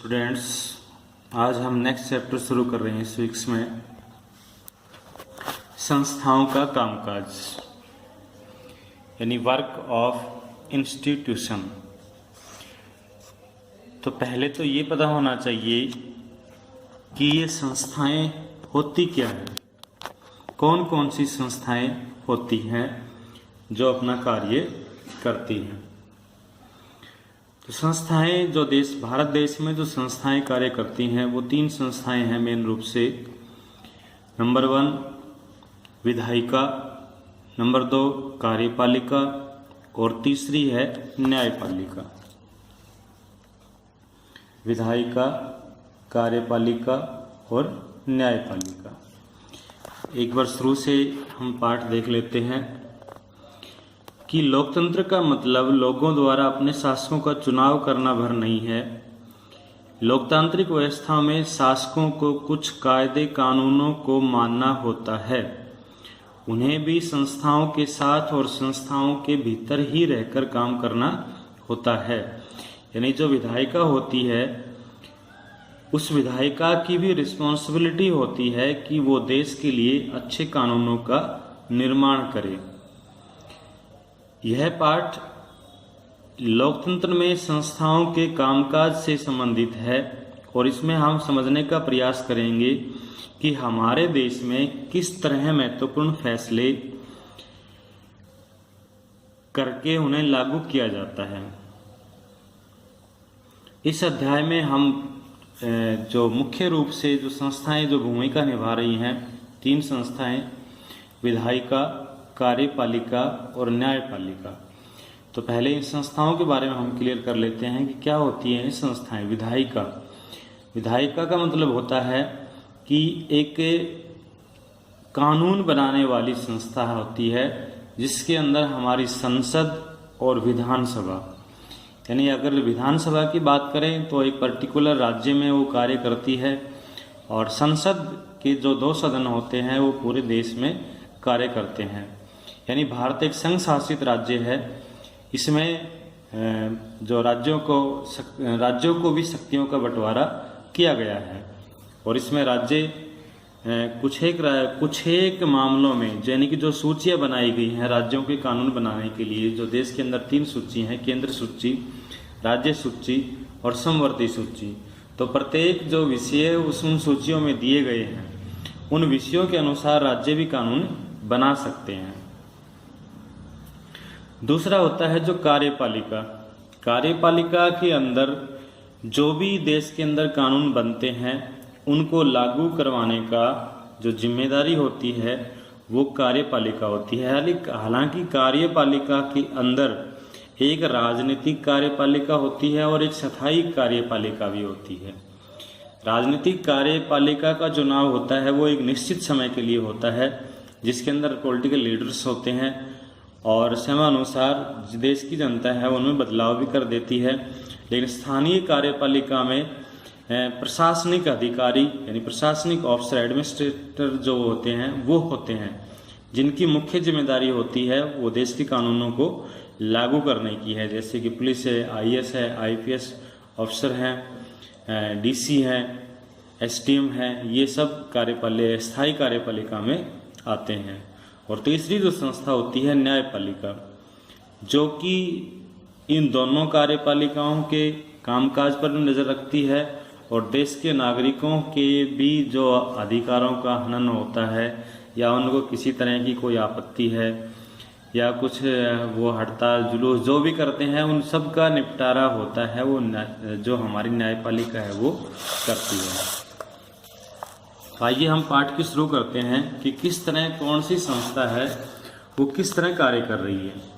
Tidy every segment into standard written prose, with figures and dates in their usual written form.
Students, आज हम next chapter शुरू कर रहे हैं सिविक्स में संस्थाओं का कामकाज यानी वर्क ऑफ इंस्टीट्यूशन। तो पहले तो ये पता होना चाहिए कि ये संस्थाएं होती क्या है, कौन कौन सी संस्थाएं होती हैं जो अपना कार्य करती हैं। तो संस्थाएं जो भारत देश में जो संस्थाएं कार्य करती हैं वो तीन संस्थाएं हैं मेन रूप से। नंबर 1 विधायिका, नंबर 2 कार्यपालिका और तीसरी है न्यायपालिका। विधायिका, कार्यपालिका और न्यायपालिका। एक बार शुरू से हम पाठ देख लेते हैं कि लोकतंत्र का मतलब लोगों द्वारा अपने शासकों का चुनाव करना भर नहीं है। लोकतांत्रिक व्यवस्था में शासकों को कुछ कायदे कानूनों को मानना होता है, उन्हें भी संस्थाओं के साथ और संस्थाओं के भीतर ही रहकर काम करना होता है। यानी जो विधायिका होती है उस विधायिका की भी रिस्पॉन्सिबिलिटी होती है कि वो देश के लिए अच्छे कानूनों का निर्माण करे। यह पाठ लोकतंत्र में संस्थाओं के कामकाज से संबंधित है और इसमें हम समझने का प्रयास करेंगे कि हमारे देश में किस तरह महत्वपूर्ण फैसले करके उन्हें लागू किया जाता है। इस अध्याय में हम जो मुख्य रूप से जो संस्थाएं जो भूमिका निभा रही हैं, तीन संस्थाएं विधायिका, कार्यपालिका और न्यायपालिका। तो पहले इन संस्थाओं के बारे में हम क्लियर कर लेते हैं कि क्या होती हैं ये संस्थाएं। विधायिका, विधायिका का मतलब होता है कि एक कानून बनाने वाली संस्था होती है जिसके अंदर हमारी संसद और विधानसभा, यानी अगर विधानसभा की बात करें तो एक पर्टिकुलर राज्य में वो कार्य करती है और संसद के जो 2 सदन होते हैं वो पूरे देश में कार्य करते हैं। यानी भारत एक संघ शासित राज्य है। इसमें जो राज्यों को भी शक्तियों का बंटवारा किया गया है और इसमें राज्य कुछ एक मामलों में यानी कि जो सूचियां बनाई गई हैं राज्यों के कानून बनाने के लिए, जो देश के अंदर 3 सूची हैं, केंद्र सूची, राज्य सूची और समवर्ती सूची। तो प्रत्येक जो विषय उन सूचियों में दिए गए हैं उन विषयों के अनुसार राज्य भी कानून बना सकते हैं। दूसरा होता है जो कार्यपालिका। कार्यपालिका के अंदर जो भी देश के अंदर कानून बनते हैं उनको लागू करवाने का जो जिम्मेदारी होती है वो कार्यपालिका होती है। हालांकि कार्यपालिका के अंदर एक राजनीतिक कार्यपालिका होती है और एक स्थायी कार्यपालिका भी होती है। राजनीतिक कार्यपालिका का चुनाव होता है वो एक निश्चित समय के लिए होता है जिसके अंदर पॉलिटिकल लीडर्स होते हैं और समयानुसार देश की जनता है उनमें बदलाव भी कर देती है। लेकिन स्थानीय कार्यपालिका में प्रशासनिक अधिकारी यानी प्रशासनिक ऑफिसर, एडमिनिस्ट्रेटर जो होते हैं वो होते हैं जिनकी मुख्य जिम्मेदारी होती है वो देश के कानूनों को लागू करने की है। जैसे कि पुलिस है, आईएएस है, आईपीएस ऑफिसर हैं, डीसी हैं, एसडीएम हैं, ये सब स्थायी कार्यपालिका में आते हैं। और तीसरी जो संस्था होती है न्यायपालिका, जो कि इन दोनों कार्यपालिकाओं के कामकाज पर भी नज़र रखती है और देश के नागरिकों के भी जो अधिकारों का हनन होता है या उनको किसी तरह की कोई आपत्ति है या कुछ वो हड़ताल जुलूस जो भी करते हैं उन सब का निपटारा होता है वो जो हमारी न्यायपालिका है वो करती है। आइए हम पाठ की शुरू करते हैं कि किस तरह कौन सी संस्था है वो किस तरह कार्य कर रही है।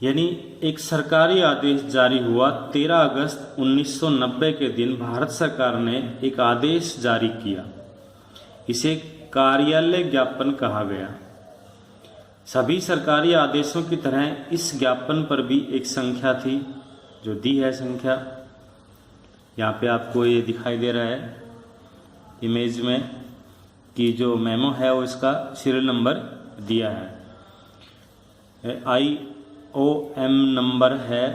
यानी एक सरकारी आदेश जारी हुआ 13 अगस्त 1990 के दिन भारत सरकार ने एक आदेश जारी किया। इसे कार्यालय ज्ञापन कहा गया। सभी सरकारी आदेशों की तरह इस ज्ञापन पर भी एक संख्या थी जो दी है। संख्या यहाँ पे आपको ये दिखाई दे रहा है इमेज में कि जो मेमो है वो इसका सीरियल नंबर दिया है। IOM नंबर है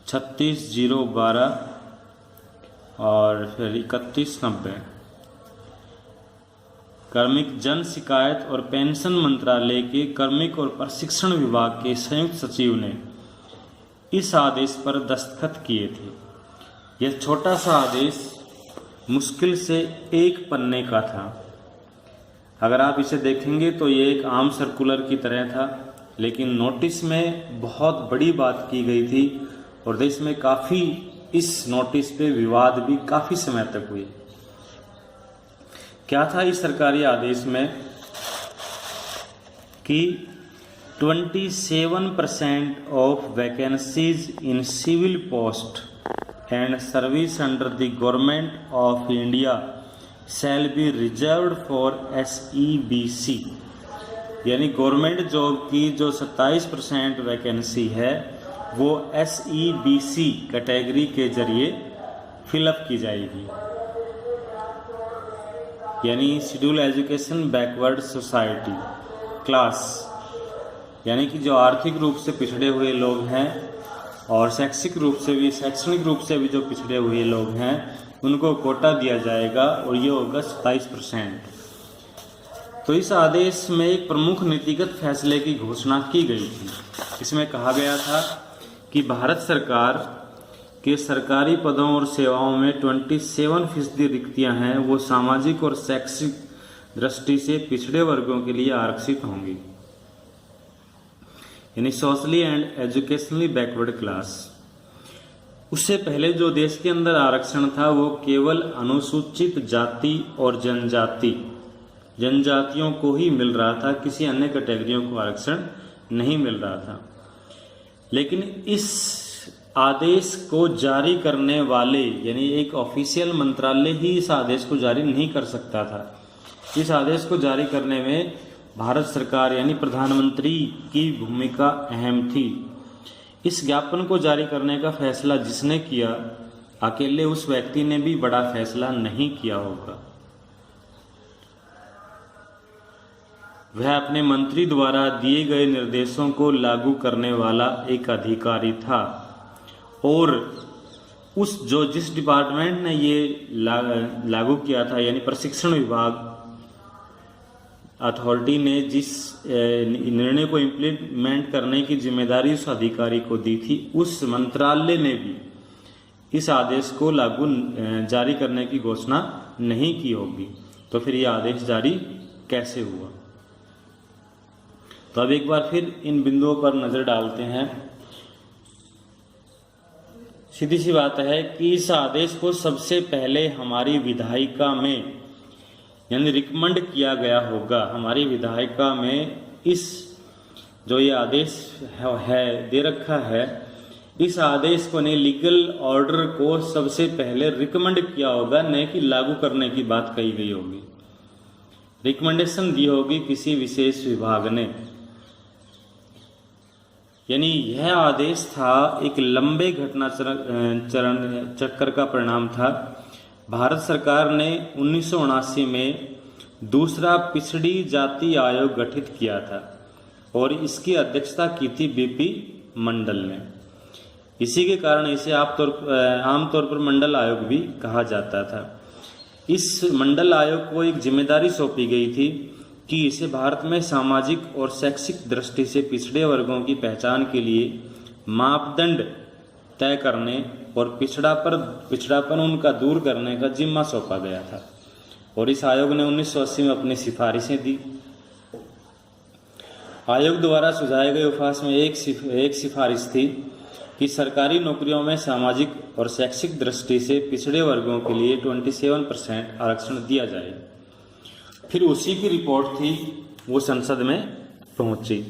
36,012 और फिर 3190। कार्मिक जन शिकायत और पेंशन मंत्रालय के कार्मिक और प्रशिक्षण विभाग के संयुक्त सचिव ने इस आदेश पर दस्तखत किए थे। यह छोटा सा आदेश मुश्किल से 1 पन्ने का था। अगर आप इसे देखेंगे तो ये एक आम सर्कुलर की तरह था, लेकिन नोटिस में बहुत बड़ी बात की गई थी और देश में काफ़ी इस नोटिस पे विवाद भी काफ़ी समय तक हुए। क्या था इस सरकारी आदेश में कि 27% of vacancies in civil post and service under the government of India shall be reserved for SEBC, यानी गवर्नमेंट जॉब की जो 27% वैकेंसी है वो SEBC कैटेगरी के जरिए फिलअप की जाएगी, यानी schedule education backward society class, यानी कि जो आर्थिक रूप से पिछड़े हुए लोग हैं और शैक्षणिक रूप से भी जो पिछड़े हुए लोग हैं उनको कोटा दिया जाएगा और ये होगा 27%। तो इस आदेश में एक प्रमुख नीतिगत फैसले की घोषणा की गई थी। इसमें कहा गया था कि भारत सरकार के सरकारी पदों और सेवाओं में 27% रिक्तियां हैं वो सामाजिक और शैक्षिक दृष्टि से पिछड़े वर्गों के लिए आरक्षित होंगी, यानी socially and educationally backward class. उससे पहले जो देश के अंदर आरक्षण था वो केवल अनुसूचित जाति और जनजातियों को ही मिल रहा था, किसी अन्य कैटेगरियों को आरक्षण नहीं मिल रहा था। लेकिन इस आदेश को जारी करने वाले, यानी एक ऑफिशियल मंत्रालय ही इस आदेश को जारी नहीं कर सकता था। इस आदेश को जारी करने में भारत सरकार यानी प्रधानमंत्री की भूमिका अहम थी। इस ज्ञापन को जारी करने का फैसला जिसने किया, अकेले उस व्यक्ति ने भी बड़ा फैसला नहीं किया होगा। वह अपने मंत्री द्वारा दिए गए निर्देशों को लागू करने वाला एक अधिकारी था और जिस डिपार्टमेंट ने ये लागू किया था, यानी प्रशिक्षण विभाग अथॉरिटी ने जिस निर्णय को इम्प्लीमेंट करने की जिम्मेदारी उस अधिकारी को दी थी, उस मंत्रालय ने भी इस आदेश को जारी करने की घोषणा नहीं की होगी। तो फिर ये आदेश जारी कैसे हुआ? तो अब एक बार फिर इन बिंदुओं पर नजर डालते हैं। सीधी सी बात है कि इस आदेश को सबसे पहले हमारी विधायिका में यानी रिकमेंड किया गया होगा। हमारी विधायिका में इस जो ये आदेश है दे रखा है, इस आदेश को ने लीगल ऑर्डर को सबसे पहले रिकमेंड किया होगा, न कि लागू करने की बात कही गई होगी। रिकमेंडेशन दी होगी किसी विशेष विभाग ने। यानी यह आदेश था एक लंबे घटना चक्कर का परिणाम था। भारत सरकार ने 1979 में दूसरा पिछड़ी जाति आयोग गठित किया था और इसकी अध्यक्षता की थी बीपी मंडल ने। इसी के कारण इसे आमतौर पर मंडल आयोग भी कहा जाता था। इस मंडल आयोग को एक जिम्मेदारी सौंपी गई थी कि इसे भारत में सामाजिक और शैक्षिक दृष्टि से पिछड़े वर्गों की पहचान के लिए मापदंड तय करने और पिछड़ापन उनका दूर करने का जिम्मा सौंपा गया था और इस आयोग ने 1980 में अपनी सिफारिशें दी। आयोग द्वारा सुझाए गए उपास में एक सिफारिश थी कि सरकारी नौकरियों में सामाजिक और शैक्षिक दृष्टि से पिछड़े वर्गों के लिए 27% आरक्षण दिया जाए। फिर उसी की रिपोर्ट थी, वो संसद में पहुंची।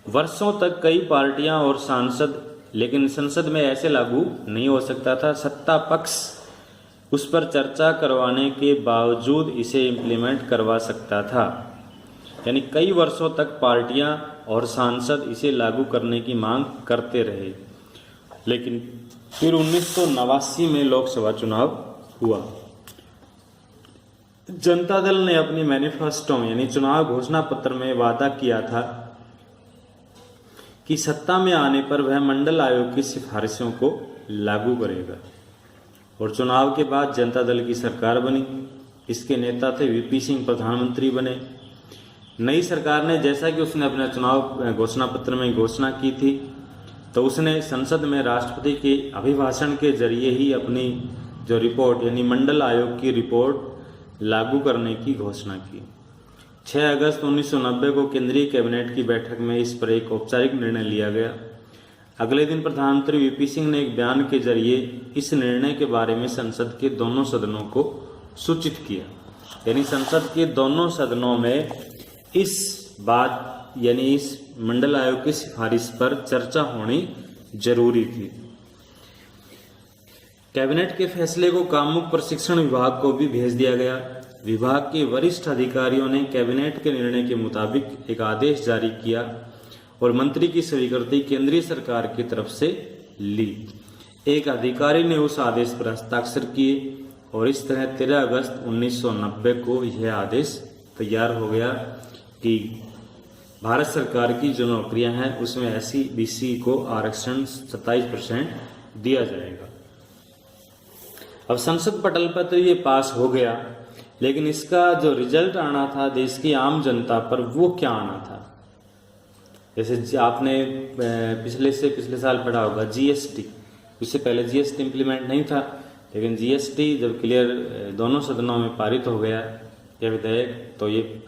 वर्षों तक कई पार्टियां और सांसद, लेकिन संसद में ऐसे लागू नहीं हो सकता था। सत्ता पक्ष उस पर चर्चा करवाने के बावजूद इसे इम्प्लीमेंट करवा सकता था। यानी कई वर्षों तक पार्टियां और सांसद इसे लागू करने की मांग करते रहे। लेकिन फिर 1989 में लोकसभा चुनाव हुआ। जनता दल ने अपनी मैनिफेस्टो में यानी चुनाव घोषणा पत्र में वादा किया था कि सत्ता में आने पर वह मंडल आयोग की सिफारिशों को लागू करेगा। और चुनाव के बाद जनता दल की सरकार बनी। इसके नेता थे वीपी सिंह, प्रधानमंत्री बने। नई सरकार ने, जैसा कि उसने अपने चुनाव घोषणा पत्र में घोषणा की थी, तो उसने संसद में राष्ट्रपति के अभिभाषण के जरिए ही अपनी जो रिपोर्ट यानी मंडल आयोग की रिपोर्ट लागू करने की घोषणा की। 6 अगस्त 1990 को केंद्रीय कैबिनेट की बैठक में इस पर एक औपचारिक निर्णय लिया गया। अगले दिन प्रधानमंत्री वीपी सिंह ने एक बयान के जरिए इस निर्णय के बारे में संसद के दोनों सदनों को सूचित किया। यानी संसद के दोनों सदनों में इस बात यानी इस मंडल आयोग की सिफारिश पर चर्चा होनी जरूरी थी। कैबिनेट के फैसले को कामुक प्रशिक्षण विभाग को भी भेज दिया गया। विभाग के वरिष्ठ अधिकारियों ने कैबिनेट के निर्णय के मुताबिक एक आदेश जारी किया और मंत्री की स्वीकृति केंद्रीय सरकार की तरफ से ली। एक अधिकारी ने उस आदेश पर हस्ताक्षर किए और इस तरह 13 अगस्त 1990 को यह आदेश तैयार हो गया कि भारत सरकार की जो नौकरियां हैं उसमें एससी बीसी को आरक्षण 27% दिया जाएगा। अब संसद पटल पर तो ये पास हो गया, लेकिन इसका जो रिजल्ट आना था देश की आम जनता पर, वो क्या आना था? जैसे आपने पिछले साल पढ़ा होगा जीएसटी। इससे पहले जीएसटी इम्प्लीमेंट नहीं था, लेकिन जीएसटी जब क्लियर दोनों सदनों में पारित हो गया यह विधेयक, तो ये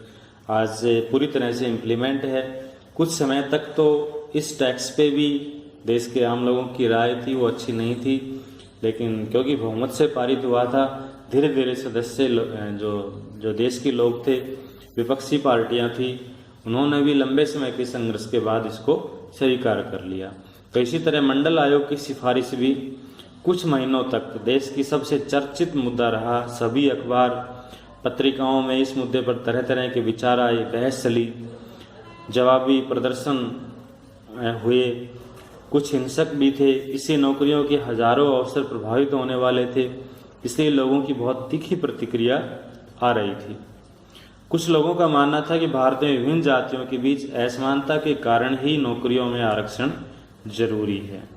आज पूरी तरह से इम्प्लीमेंट है। कुछ समय तक तो इस टैक्स पे भी देश के आम लोगों की राय थी वो अच्छी नहीं थी, लेकिन क्योंकि बहुमत से पारित हुआ था, धीरे धीरे सदस्य जो देश के लोग थे, विपक्षी पार्टियां थी, उन्होंने भी लंबे समय के संघर्ष के बाद इसको स्वीकार कर लिया। तो इसी तरह मंडल आयोग की सिफारिश भी कुछ महीनों तक देश की सबसे चर्चित मुद्दा रहा। सभी अखबार पत्रिकाओं में इस मुद्दे पर तरह तरह के विचार आए, बहस चली, जवाबी प्रदर्शन हुए, कुछ हिंसक भी थे। इससे नौकरियों के हजारों अवसर प्रभावित होने वाले थे, इसलिए लोगों की बहुत तीखी प्रतिक्रिया आ रही थी। कुछ लोगों का मानना था कि भारत में विभिन्न जातियों के बीच असमानता के कारण ही नौकरियों में आरक्षण जरूरी है,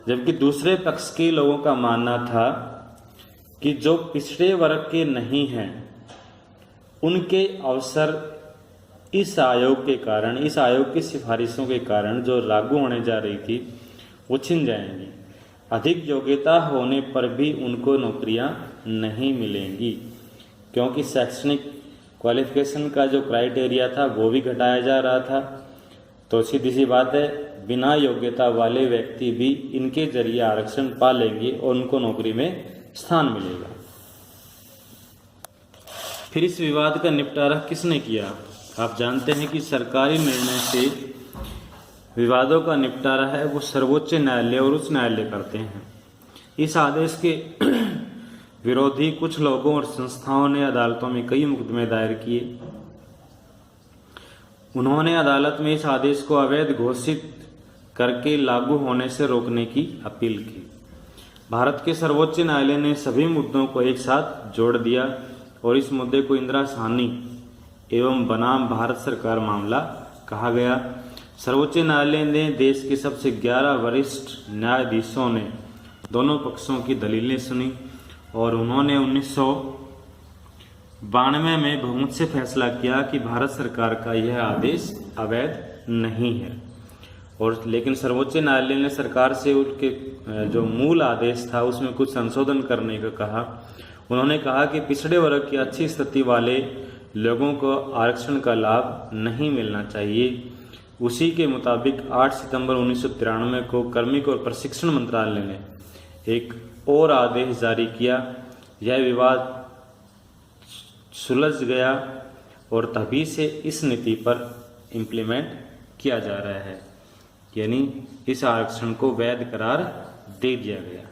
जबकि दूसरे पक्ष के लोगों का मानना था कि जो पिछड़े वर्ग के नहीं हैं उनके अवसर इस आयोग के कारण, इस आयोग की सिफारिशों के कारण जो लागू होने जा रही थी वो छिन जाएंगी। अधिक योग्यता होने पर भी उनको नौकरियां नहीं मिलेंगी, क्योंकि शैक्षणिक क्वालिफिकेशन का जो क्राइटेरिया था वो भी घटाया जा रहा था। तो सीधी सी बात है, बिना योग्यता वाले व्यक्ति भी इनके जरिए आरक्षण पा लेंगे और उनको नौकरी में स्थान मिलेगा। फिर इस विवाद का निपटारा किसने किया? आप जानते हैं कि सरकारी निर्णय से विवादों का निपटारा है वो सर्वोच्च न्यायालय और उच्च न्यायालय करते हैं। इस आदेश के विरोधी कुछ लोगों और संस्थाओं ने अदालतों में कई मुकदमे दायर किए। उन्होंने अदालत में इस आदेश को अवैध घोषित करके लागू होने से रोकने की अपील की। भारत के सर्वोच्च न्यायालय ने सभी मुद्दों को एक साथ जोड़ दिया और इस मुद्दे को इंदिरा साहनी एवं बनाम भारत सरकार मामला कहा गया। सर्वोच्च न्यायालय ने देश के सबसे 11 वरिष्ठ न्यायाधीशों ने दोनों पक्षों की दलीलें सुनी और उन्होंने 1992 में बहुमत से फैसला किया कि भारत सरकार का यह आदेश अवैध नहीं है। और लेकिन सर्वोच्च न्यायालय ने सरकार से उनके जो मूल आदेश था उसमें कुछ संशोधन करने का कहा। उन्होंने कहा कि पिछड़े वर्ग की अच्छी स्थिति वाले लोगों को आरक्षण का लाभ नहीं मिलना चाहिए। उसी के मुताबिक 8 सितंबर 1993 को कार्मिक और प्रशिक्षण मंत्रालय ने एक और आदेश जारी किया। यह विवाद सुलझ गया और तभी से इस नीति पर इम्प्लीमेंट किया जा रहा है, यानी इस आरक्षण को वैध करार दे दिया गया।